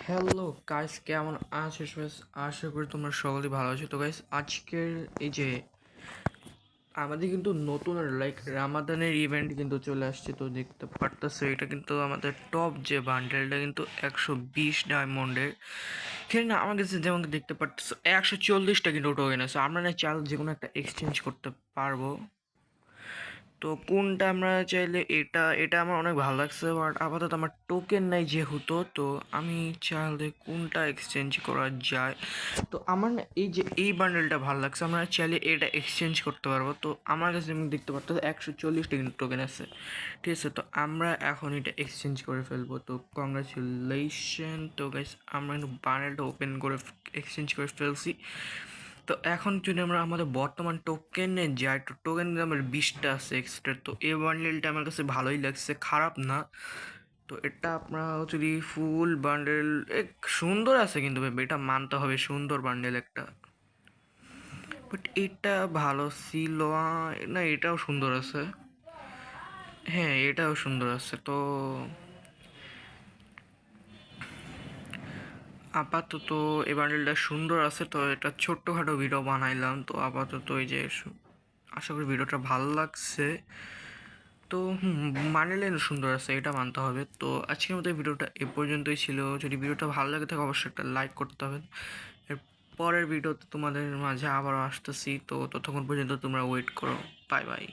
Hello guys, কেমন আছো সবাই? আশা করি তোমরা সকলেই ভালো আছো। তো গাইস, আজকের এই যে আমাদের কিন্তু নতুন রামাদানের ইভেন্ট কিন্তু চলে আসছে। তো দেখতে পারতেছো, এটা কিন্তু আমাদের টপ যে বান্ডেলটা কিন্তু 120 ডায়মন্ডের। এখানে না আমার কাছে যেমন দেখতে পারতেছো 140টা কিন্তু টোকেন আছে। আমরা না চাইলে যে কোনো একটা এক্সচেঞ্জ করতে পারবো। তো কোনটা আমরা চাইলে এটা এটা আমার অনেক ভালো লাগছে, বাট আপাতত আমার টোকেন নাই যেহেতু। তো আমি চাইলে কোনটা এক্সচেঞ্জ করা যায়। তো আমার না এই যে এই বান্ডেলটা ভালো লাগছে, আমরা চাইলে এটা এক্সচেঞ্জ করতে পারবো। তো আমার কাছে আমি দেখতে পারতো 140টা কিন্তু টোকেন আছে, ঠিক আছে। তো আমরা এখন এটা এক্সচেঞ্জ করে ফেলবো। তো কংগ্রাচুলেশন। তো গাইস, আমরা কিন্তু বান্ডেলটা ওপেন করে এক্সচেঞ্জ করে ফেলছি। তো এখন যদি আমরা আমাদের বর্তমান টোকেনে যাই, তো টোকেন আমার 20টা আছে এক্সট্রা। তো এই বান্ডেলটা আমার কাছে ভালোই লাগছে, খারাপ না। তো এটা আপনারা যদি ফুল বান্ডেল এক সুন্দর আছে, কিন্তু এটা মানতে হবে, সুন্দর বান্ডেল একটা। বাট এটা ভালো ছিল না, এটাও সুন্দর আছে। হ্যাঁ, এটাও সুন্দর আছে। তো আপাতত এই বান্ডেলটা সুন্দর আছে। তো এটা ছোট্টখাটো ভিডিও বানাইলাম। তো আপাতত এই যে আশা করি ভিডিওটা ভালো লাগছে। তো মানলে সুন্দর আছে, এটা মানতে হবে। তো আজকের মতো এই ভিডিওটা এ পর্যন্তই ছিল। যদি ভিডিওটা ভালো লাগে থাকে অবশ্যই একটা লাইক করতে হবে। এর পরের ভিডিওতে তোমাদের মাঝে আবারও আসতেছি। তো ততক্ষণ পর্যন্ত তোমরা ওয়েট করো। Bye bye.